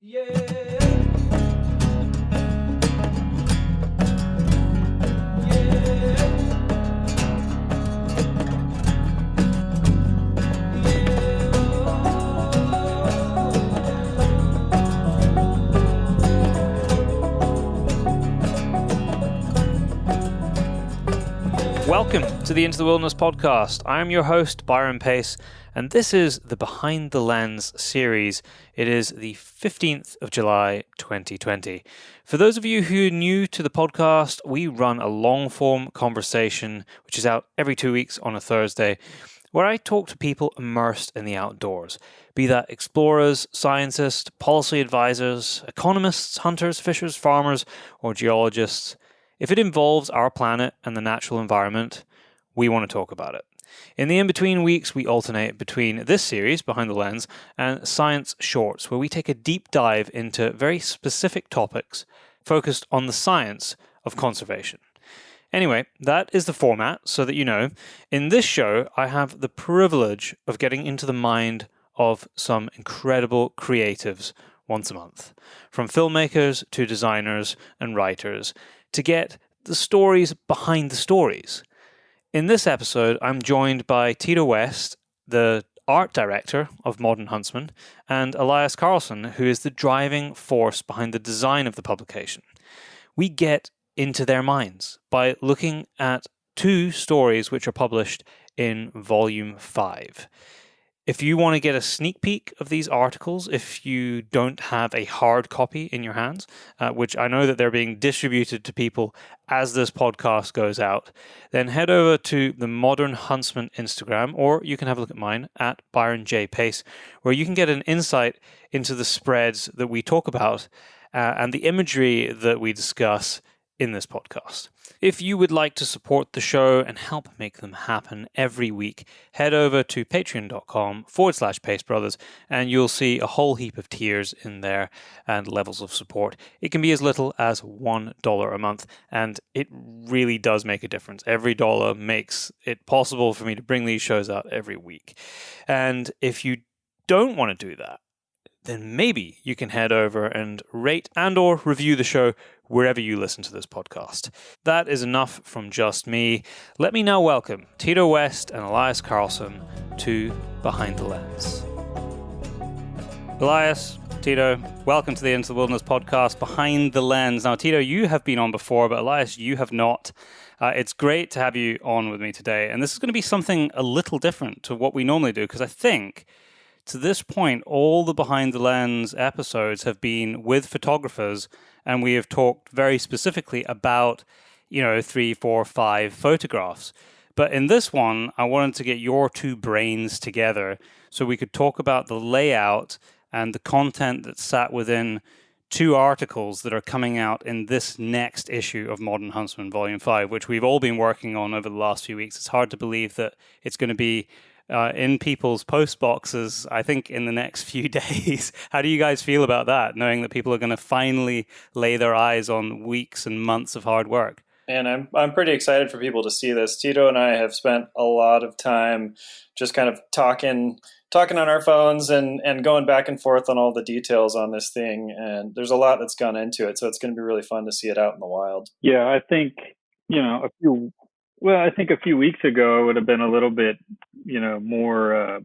Yeah. Welcome to the Into the Wilderness podcast. I am your host, Byron Pace, and this is the Behind the Lens series. It is the 15th of July, 2020. For those of you who are new to the podcast, we run a long-form conversation, which is out every 2 weeks on a Thursday, where I talk to people immersed in the outdoors, be that explorers, scientists, policy advisors, economists, hunters, fishers, farmers, or geologists. If it involves our planet and the natural environment, we want to talk about it. In the in-between weeks, we alternate between this series, Behind the Lens, and Science Shorts, where we take a deep dive into very specific topics focused on the science of conservation. Anyway, that is the format, so that you know. In this show, I have the privilege of getting into the mind of some incredible creatives once a month, from filmmakers to designers and writers, to get the stories behind the stories. In this episode, I'm joined by Tito West, the art director of Modern Huntsman, and Elias Carlson, who is the driving force behind the design of the publication. We get into their minds by looking at two stories which are published in Volume 5. If you want to get a sneak peek of these articles, if you don't have a hard copy in your hands, which I know that they're being distributed to people as this podcast goes out, then head over to the Modern Huntsman Instagram, or you can have a look at mine at Byron J. Pace, where you can get an insight into the spreads that we talk about and the imagery that we discuss in this podcast. If you would like to support the show and help make them happen every week, head over to patreon.com/PaceBrothers and you'll see a whole heap of tiers in there and levels of support. It can be as little as $1 a month, and it really does make a difference. Every dollar makes it possible for me to bring these shows out every week. And if you don't want to do that, then maybe you can head over and rate and or review the show wherever you listen to this podcast. That is enough from just me. Let me now welcome Tito West and Elias Carlson to Behind the Lens. Elias, Tito, welcome to the Into the Wilderness podcast, Behind the Lens. Now, Tito, you have been on before, but Elias, you have not. It's great to have you on with me today, and this is going to be something a little different to what we normally do, because I think to this point, all the Behind the Lens episodes have been with photographers, and we have talked very specifically about, 3, 4, 5 photographs. But in this one, I wanted to get your two brains together so we could talk about the layout and the content that sat within two articles that are coming out in this next issue of Modern Huntsman Volume 5, which we've all been working on over the last few weeks. It's hard to believe that it's going to be in people's post boxes, I think, in the next few days. How do you guys feel about that, knowing that people are going to finally lay their eyes on weeks and months of hard work? And I'm pretty excited for people to see this. Tito and I have spent a lot of time just kind of talking on our phones and going back and forth on all the details on this thing. And there's a lot that's gone into it. So it's going to be really fun to see it out in the wild. Yeah, I think, a few weeks ago I would have been a little bit, more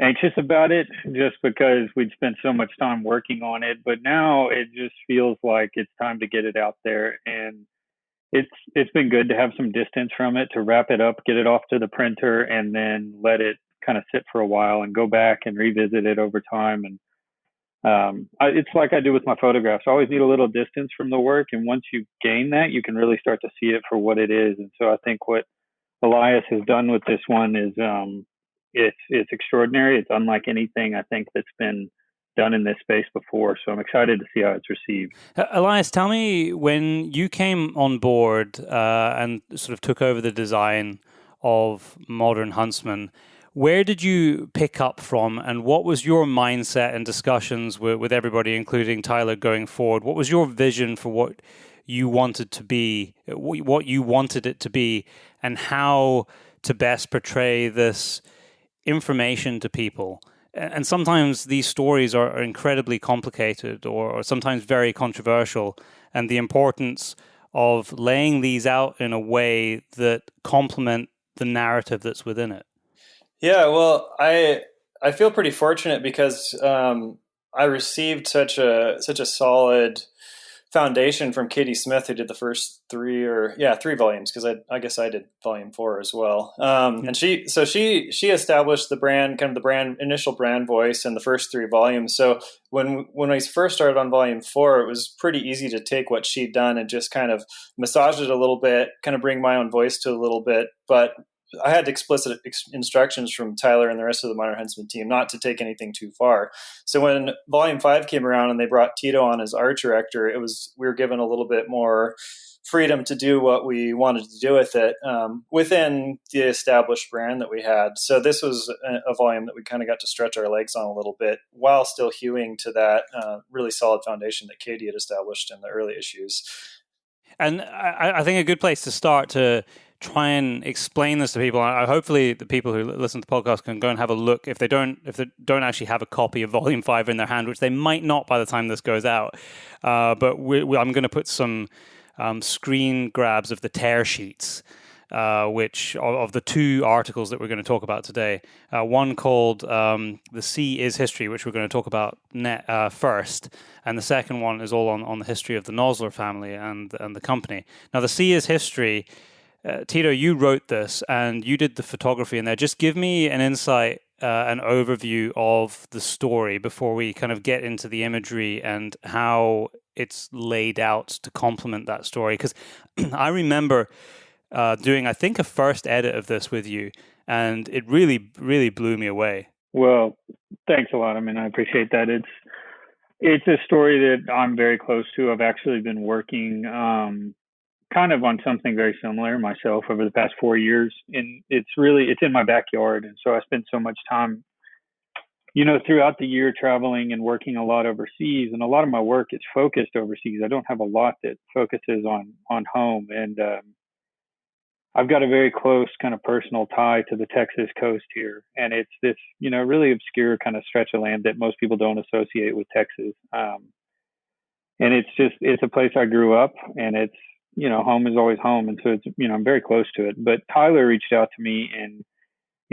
anxious about it just because we'd spent so much time working on it. But now it just feels like it's time to get it out there. And it's been good to have some distance from it, to wrap it up, get it off to the printer, and then let it kind of sit for a while and go back and revisit it over time. And it's like I do with my photographs. I always need a little distance from the work, and once you gain that, you can really start to see it for what it is. And so I think what Elias has done with this one is it's extraordinary. It's unlike anything I think that's been done in this space before. So I'm excited to see how it's received. Elias, tell me, when you came on board and sort of took over the design of Modern Huntsman, where did you pick up from, and what was your mindset and discussions with everybody, including Tyler, going forward? What was your vision for what you wanted to be, what you wanted it to be, and how to best portray this information to people And sometimes these stories are incredibly complicated or sometimes very controversial, and the importance of laying these out in a way that complement the narrative that's within it. Yeah, well, I feel pretty fortunate because I received such a solid foundation from Katie Smith, who did the first three volumes, because I guess I did volume 4 as well. And she established the brand, kind of the brand initial brand voice in the first 3 volumes. So when I first started on volume 4, it was pretty easy to take what she'd done and just kind of massage it a little bit, kind of bring my own voice to it a little bit, but I had explicit instructions from Tyler and the rest of the Minor Huntsman team not to take anything too far. So when Volume 5 came around and they brought Tito on as art director, we were given a little bit more freedom to do what we wanted to do with it within the established brand that we had. So this was a volume that we kind of got to stretch our legs on a little bit while still hewing to that really solid foundation that Katie had established in the early issues. And I think a good place to start to try and explain this to people. Hopefully, the people who listen to the podcast can go and have a look if they don't actually have a copy of Volume 5 in their hand, which they might not by the time this goes out. But I'm going to put some screen grabs of the tear sheets, which of the 2 articles that we're going to talk about today. One called "The Sea is History," which we're going to talk about first, and the second one is all on the history of the Nosler family and the company. Now, "The Sea is History." Tito, you wrote this and you did the photography in there. Just give me an insight, an overview of the story before we kind of get into the imagery and how it's laid out to complement that story. Because I remember doing, I think, a first edit of this with you, and it really, really blew me away. Well, thanks a lot. I mean, I appreciate that. It's a story that I'm very close to. I've actually been working kind of on something very similar myself over the past 4 years, and it's in my backyard, and so I spend so much time throughout the year traveling and working a lot overseas, and a lot of my work is focused overseas. I don't have a lot that focuses on home, and I've got a very close kind of personal tie to the Texas coast here, and it's this really obscure kind of stretch of land that most people don't associate with Texas, and it's a place I grew up, and it's home is always home. And so it's, I'm very close to it. But Tyler reached out to me and,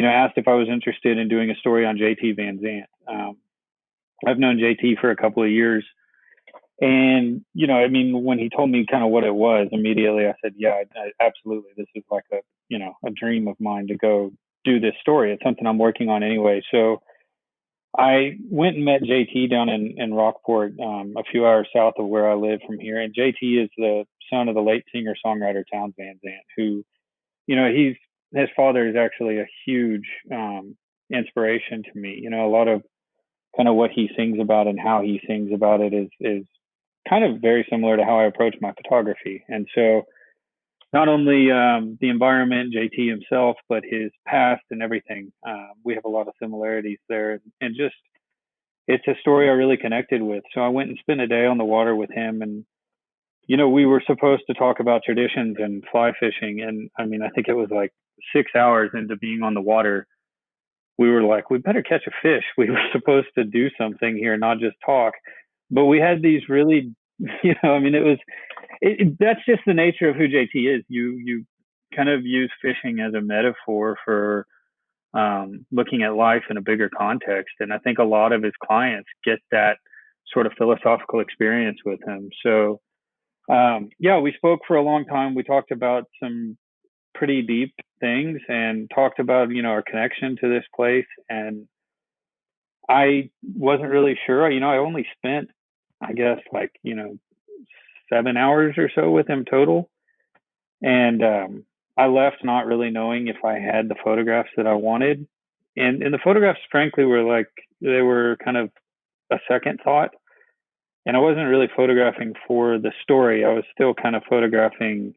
asked if I was interested in doing a story on JT Van Zandt. I've known JT for a couple of years. And, when he told me kind of what it was, immediately I said, yeah, absolutely. This is like a dream of mine to go do this story. It's something I'm working on anyway. So I went and met JT down in Rockport, a few hours south of where I live from here. And JT is the son of the late singer-songwriter Townes Van Zandt, who, his father is actually a huge inspiration to me. A lot of kind of what he sings about and how he sings about it is kind of very similar to how I approach my photography. And so not only the environment, JT himself, but his past and everything. We have a lot of similarities there. And just, it's a story I really connected with. So I went and spent a day on the water with him. And, we were supposed to talk about traditions and fly fishing. And I mean, I think it was like 6 hours into being on the water. We were like, we better catch a fish. We were supposed to do something here, not just talk. But we had these really, that's just the nature of who JT is. You kind of use fishing as a metaphor for looking at life in a bigger context. And I think a lot of his clients get that sort of philosophical experience with him. So, we spoke for a long time. We talked about some pretty deep things and talked about, our connection to this place. And I wasn't really sure, I only spent, I guess, 7 hours or so with him total. And I left not really knowing if I had the photographs that I wanted. And the photographs, frankly, they were kind of a second thought. And I wasn't really photographing for the story. I was still kind of photographing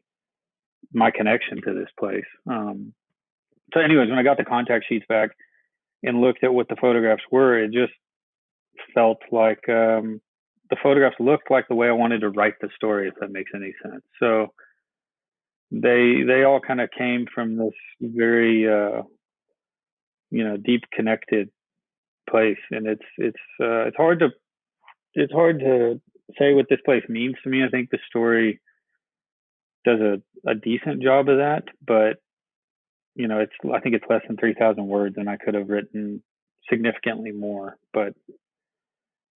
my connection to this place. So anyways, when I got the contact sheets back and looked at what the photographs were, it just felt like the photographs looked like the way I wanted to write the story, if that makes any sense. So they all kind of came from this very, deep connected place, and it's hard to say what this place means to me. I think the story does a decent job of that, but I think it's less than 3,000 words, and I could have written significantly more. But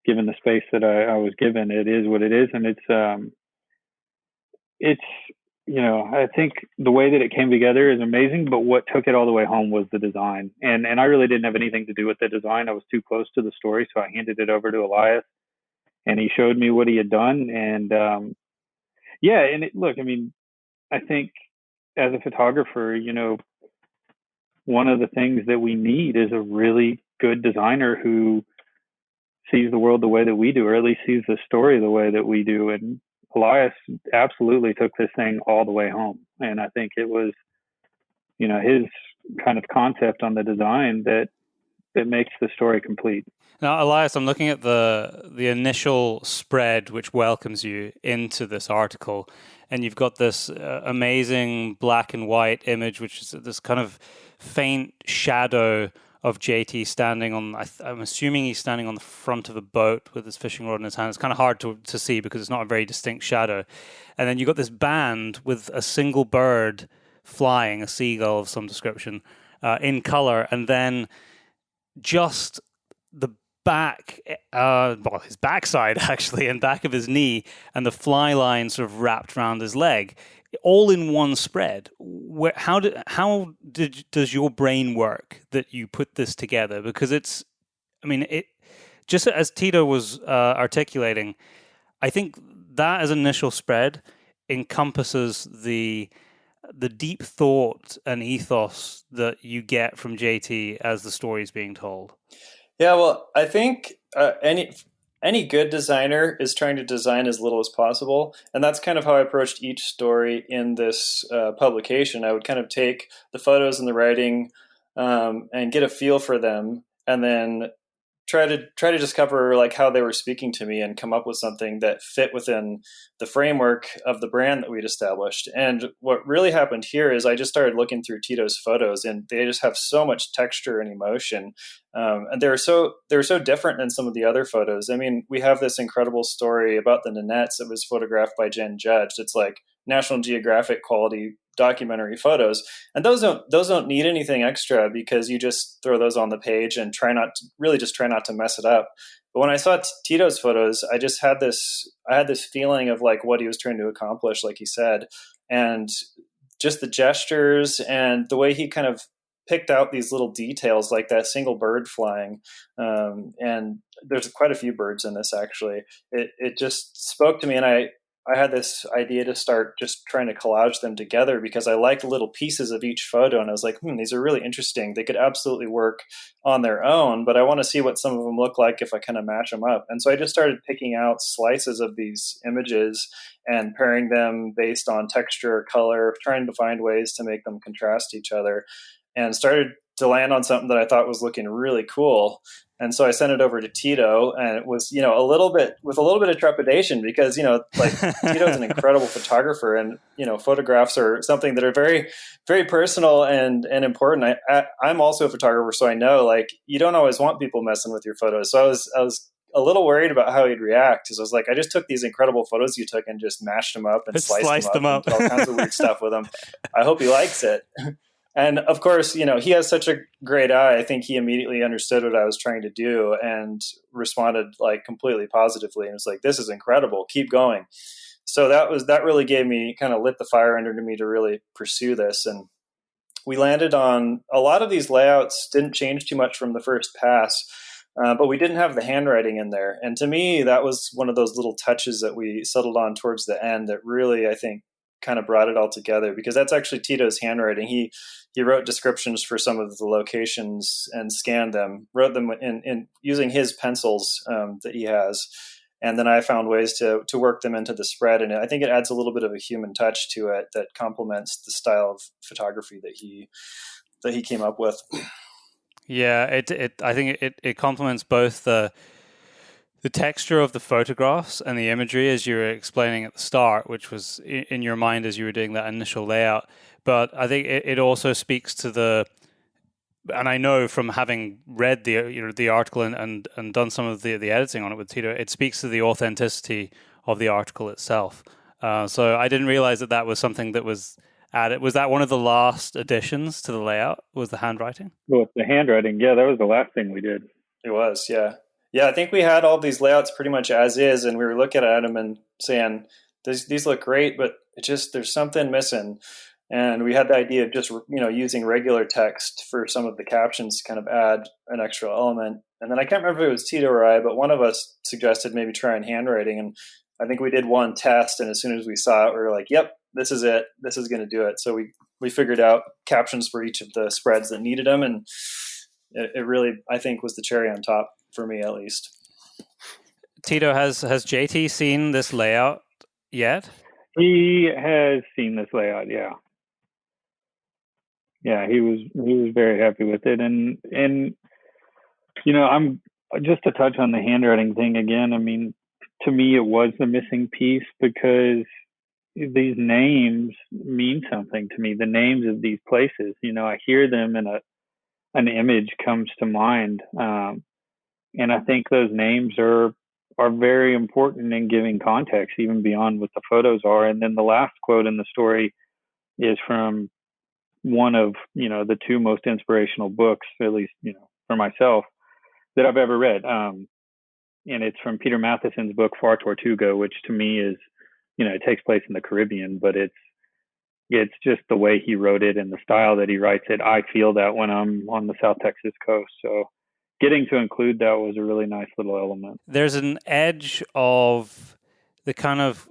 given the space that I was given, it is what it is, and it's I think the way that it came together is amazing. But what took it all the way home was the design, and I really didn't have anything to do with the design. I was too close to the story, so I handed it over to Elias, and he showed me what he had done, and look, I mean, I think as a photographer, one of the things that we need is a really good designer who sees the world the way that we do, or at least sees the story the way that we do. And Elias absolutely took this thing all the way home. And I think it was, his kind of concept on the design that makes the story complete. Now, Elias, I'm looking at the initial spread which welcomes you into this article, and you've got this amazing black and white image, which is this kind of faint shadow of JT standing on, I'm assuming he's standing on the front of a boat with his fishing rod in his hand. It's kind of hard to see because it's not a very distinct shadow. And then you've got this band with a single bird flying, a seagull of some description, in color, and then just the back, his backside actually, and back of his knee, and the fly line sort of wrapped around his leg, all in one spread. How does your brain work that you put this together? Because it just as Tito was articulating, I think that as initial spread encompasses the deep thought and ethos that you get from JT as the story is being told. Yeah, well, I think any good designer is trying to design as little as possible, and that's kind of how I approached each story in this publication. I would kind of take the photos and the writing and get a feel for them, and then try to discover like how they were speaking to me and come up with something that fit within the framework of the brand that we'd established. And what really happened here is I just started looking through Tito's photos, and they just have so much texture and emotion. And they were so different than some of the other photos. I mean, we have this incredible story about the Nannettes that was photographed by Jen Judge. It's like National Geographic quality documentary photos, and those don't need anything extra because you just throw those on the page and try not to mess it up. But when I saw Tito's photos, I had this feeling of like what he was trying to accomplish, like he said, and just the gestures and the way he kind of picked out these little details, like that single bird flying. And there's quite a few birds in this, actually. It just spoke to me, and I had this idea to start just trying to collage them together because I liked little pieces of each photo. And I was like, these are really interesting. They could absolutely work on their own, but I want to see what some of them look like if I kind of match them up. And so I just started picking out slices of these images and pairing them based on texture or color, trying to find ways to make them contrast each other, and started to land on something that I thought was looking really cool. And so I sent it over to Tito, and it was, a little bit of trepidation because, Tito's an incredible photographer, and, photographs are something that are very, very personal and important. I'm also a photographer, so I know, you don't always want people messing with your photos. So I was a little worried about how he'd react, because I was like, I just took these incredible photos you took and just mashed them up and sliced them up. And did all kinds of weird stuff with them. I hope he likes it. And of course, he has such a great eye. I think he immediately understood what I was trying to do and responded completely positively, and was like, "This is incredible. Keep going." So that really gave me, kind of lit the fire under me to really pursue this. And we landed on a lot of these layouts. Didn't change too much from the first pass, but we didn't have the handwriting in there. And to me, that was one of those little touches that we settled on towards the end that really, I think, kind of brought it all together, because that's actually Tito's handwriting. He wrote descriptions for some of the locations and scanned them, wrote them in using his pencils that he has. And then I found ways to work them into the spread. And I think it adds a little bit of a human touch to it that complements the style of photography that he came up with. Yeah, I think it complements both the texture of the photographs and the imagery, as you were explaining at the start, which was in your mind as you were doing that initial layout. But I think it also speaks to the and I know from having read the article and done some of the editing on it with Tito, it speaks to the authenticity of the article itself. So I didn't realize that was something that was added. Was that one of the last additions to the layout? Was the handwriting? Well, the handwriting, yeah, that was the last thing we did. It was, yeah. Yeah, I think we had all these layouts pretty much as is, and we were looking at them and saying, these look great, but there's something missing. And we had the idea of just, using regular text for some of the captions to kind of add an extra element. And then I can't remember if it was Tito or I, but one of us suggested maybe trying handwriting. And I think we did one test, and as soon as we saw it, we were like, yep, this is it. This is going to do it. So we figured out captions for each of the spreads that needed them. And it really, I think, was the cherry on top for me, at least. Tito, has JT seen this layout yet? He has seen this layout, yeah. Yeah, he was very happy with it, and I'm just to touch on the handwriting thing again. I mean, to me, it was the missing piece because these names mean something to me. The names of these places, I hear them and an image comes to mind, and I think those names are very important in giving context, even beyond what the photos are. And then the last quote in the story is from one of, the two most inspirational books, at least, for myself, that I've ever read. And it's from Peter Matheson's book, Far Tortuga, which to me is, it takes place in the Caribbean, but it's just the way he wrote it and the style that he writes it. I feel that when I'm on the South Texas coast. So getting to include that was a really nice little element. There's an edge of the kind of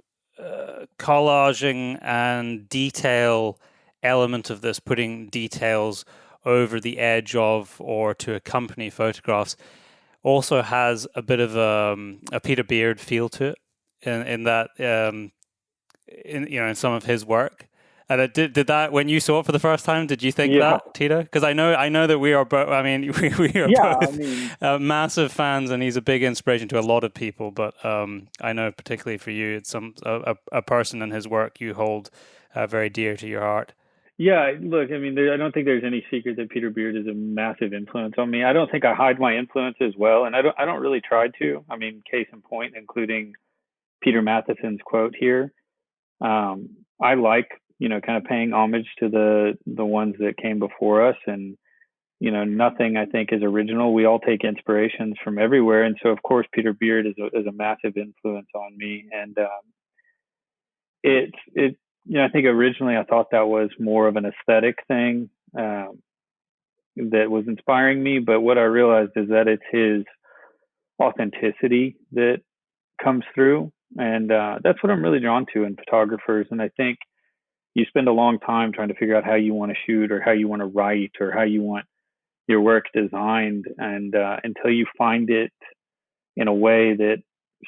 collaging and detail element of this, putting details over the edge of or to accompany photographs, also has a bit of a Peter Beard feel to it in that in some of his work. And it did that when you saw it for the first time? Did you think that, Tito? Because I know that we are both. I mean, we are both massive fans, and he's a big inspiration to a lot of people. But I know particularly for you, it's a person and his work you hold very dear to your heart. Yeah, look, I mean, I don't think there's any secret that Peter Beard is a massive influence on me. I don't think I hide my influence as well, and I don't really try to. I mean, case in point, including Peter Matheson's quote here. I like, kind of paying homage to the ones that came before us, and nothing I think is original. We all take inspirations from everywhere, and so of course Peter Beard is a massive influence on me, and I think originally I thought that was more of an aesthetic thing that was inspiring me, but what I realized is that it's his authenticity that comes through, and that's what I'm really drawn to in photographers. And I think you spend a long time trying to figure out how you want to shoot or how you want to write or how you want your work designed, and until you find it in a way that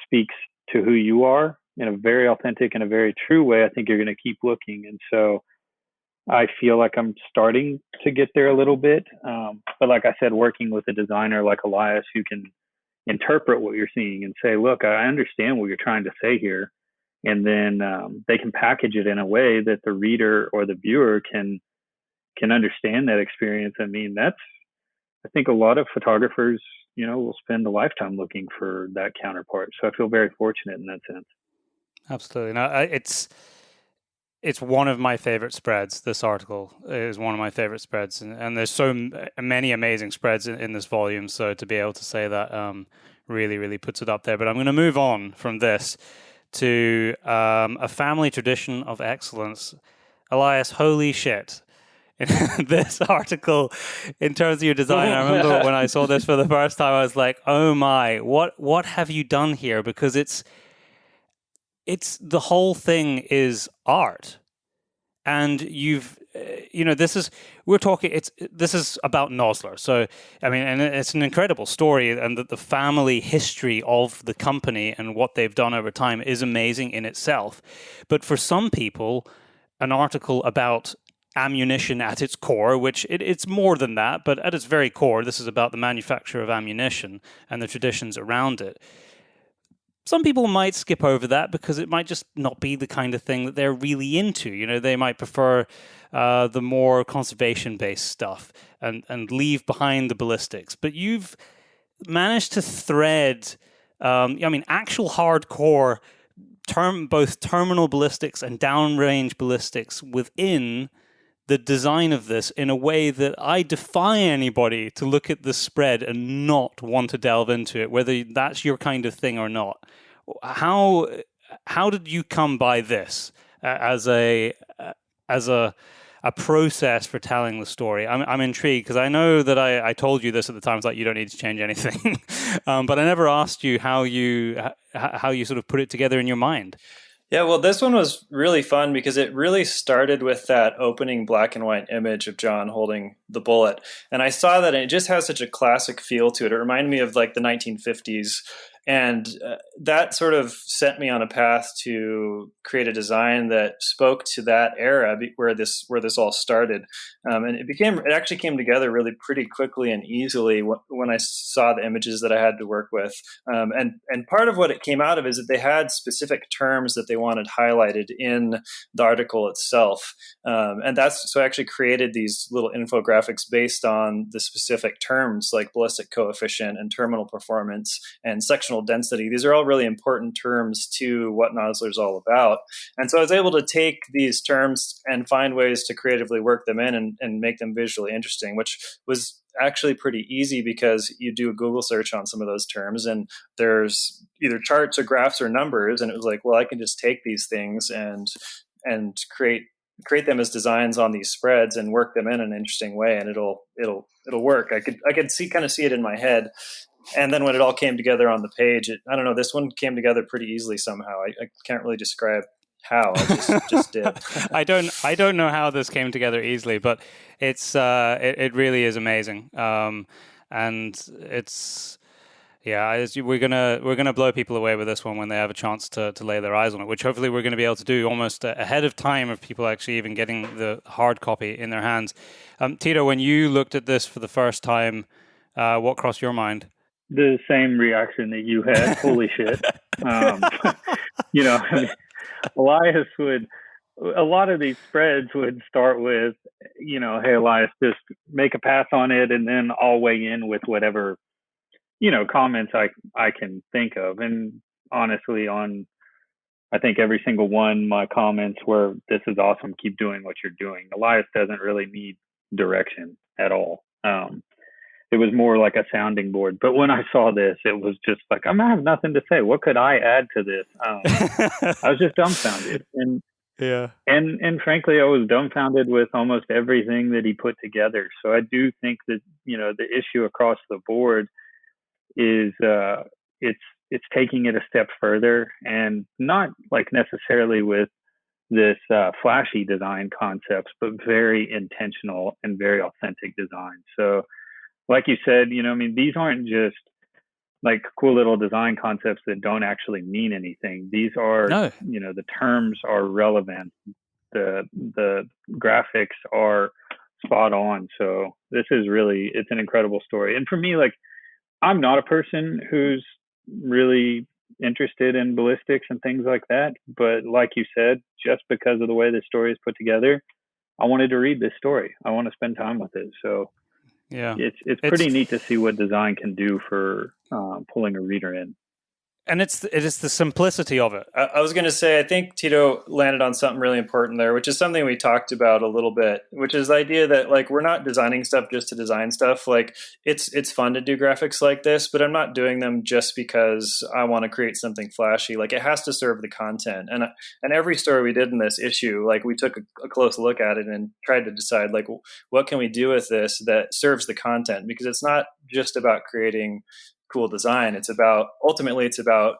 speaks to who you are in a very authentic and a very true way, I think you're going to keep looking. And so I feel like I'm starting to get there a little bit. But like I said, working with a designer like Elias who can interpret what you're seeing and say, look, I understand what you're trying to say here. And then they can package it in a way that the reader or the viewer can understand that experience. I mean, I think a lot of photographers, will spend a lifetime looking for that counterpart. So I feel very fortunate in that sense. Absolutely. No, it's one of my favorite spreads. This article is one of my favorite spreads, and there's so many amazing spreads in this volume. So to be able to say that really, really puts it up there. But I'm going to move on from this to a family tradition of excellence. Elias, holy shit. This article, in terms of your design, I remember when I saw this for the first time, I was like, oh my, what have you done here? Because it's the whole thing is art. And this is about Nosler. So, I mean, and it's an incredible story, and that the family history of the company and what they've done over time is amazing in itself. But for some people, an article about ammunition at its core, which it's more than that, but at its very core, this is about the manufacture of ammunition and the traditions around it. some people might skip over that because it might just not be the kind of thing that they're really into. You know, they might prefer the more conservation-based stuff and leave behind the ballistics. But you've managed to thread, actual hardcore both terminal ballistics and downrange ballistics within the design of this in a way that I defy anybody to look at the spread and not want to delve into it, whether that's your kind of thing or not. How did you come by this as a process for telling the story? I'm intrigued because I know that I told you this at the time. It's like, you don't need to change anything, but I never asked you how you sort of put it together in your mind. Yeah, well, this one was really fun because it really started with that opening black and white image of John holding the bullet. And I saw that, and it just has such a classic feel to it. It reminded me of like the 1950s. And that sort of set me on a path to create a design that spoke to that era where this all started. And it actually came together really pretty quickly and easily when I saw the images that I had to work with. And part of what it came out of is that they had specific terms that they wanted highlighted in the article itself. And so I actually created these little infographics based on the specific terms like ballistic coefficient and terminal performance and sectional density. These are all really important terms to what Nosler's all about. And so I was able to take these terms and find ways to creatively work them in and make them visually interesting, which was actually pretty easy because you do a Google search on some of those terms and there's either charts or graphs or numbers. And it was like, well, I can just take these things and create them as designs on these spreads and work them in an interesting way. And it'll work. I could see it in my head. And then when it all came together on the page, I don't know, this one came together pretty easily somehow. I can't really describe how. I just did. I don't know how this came together easily, but it really is amazing. And it's we're gonna blow people away with this one when they have a chance to lay their eyes on it, which hopefully we're going to be able to do almost ahead of time of people actually even getting the hard copy in their hands. Tito, when you looked at this for the first time, what crossed your mind? The same reaction that you had. Holy shit. Elias a lot of these spreads would start with, hey, Elias, just make a pass on it and then I'll weigh in with whatever, comments I can think of. And honestly, on, I think every single one, my comments were, this is awesome. Keep doing what you're doing. Elias doesn't really need direction at all. It was more like a sounding board. But when I saw this, it was just like, I have nothing to say. What could I add to this? I was just dumbfounded. And frankly, I was dumbfounded with almost everything that he put together. So I do think that, the issue across the board is it's taking it a step further, and not like necessarily with this flashy design concepts, but very intentional and very authentic design. So like you said, these aren't just like cool little design concepts that don't actually mean anything. These are, the terms are relevant. The graphics are spot on. So this is it's an incredible story. And for me, like, I'm not a person who's really interested in ballistics and things like that. But like you said, just because of the way this story is put together, I wanted to read this story. I want to spend time with it. So yeah, it's pretty neat to see what design can do for pulling a reader in. And it is the simplicity of it. I was going to say, I think Tito landed on something really important there, which is something we talked about a little bit, which is the idea that like we're not designing stuff just to design stuff. Like it's fun to do graphics like this, but I'm not doing them just because I want to create something flashy. Like it has to serve the content. And every story we did in this issue, like we took a close look at it and tried to decide like what can we do with this that serves the content, because it's not just about creating cool design. Ultimately it's about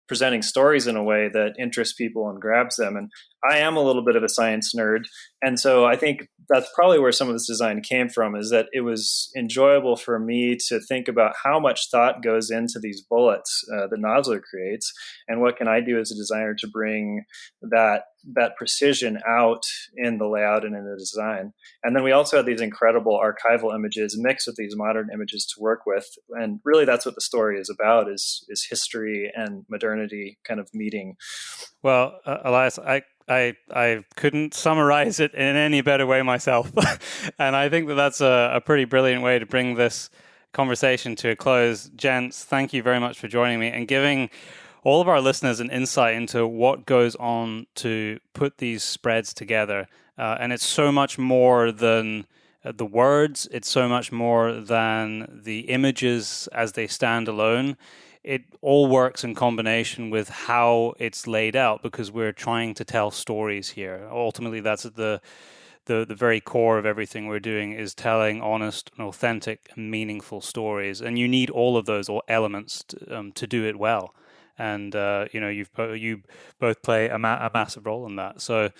presenting stories in a way that interests people and grabs them. And I am a little bit of a science nerd, And so I think that's probably where some of this design came from, is that it was enjoyable for me to think about how much thought goes into these bullets that Nosler creates, and what can I do as a designer to bring that precision out in the layout and in the design. And then we also had these incredible archival images mixed with these modern images to work with. And really that's what the story is about, is history and modernity kind of meeting. Well, Elias, I couldn't summarize it in any better way myself. And I think that that's a pretty brilliant way to bring this conversation to a close. Gents, thank you very much for joining me and giving all of our listeners an insight into what goes on to put these spreads together. And it's so much more than the words. It's so much more than the images as they stand alone. It all works in combination with how it's laid out, because we're trying to tell stories here. Ultimately, that's at the very core of everything we're doing, is telling honest and authentic and meaningful stories. And you need all of those elements to do it well. And you both play a massive role in that. So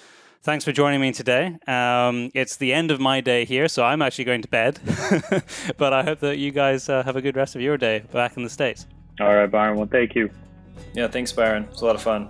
thanks for joining me today. It's the end of my day here, so I'm actually going to bed. But I hope that you guys have a good rest of your day back in the States. All right, Byron. Well, thank you. Yeah, thanks, Byron. It's a lot of fun.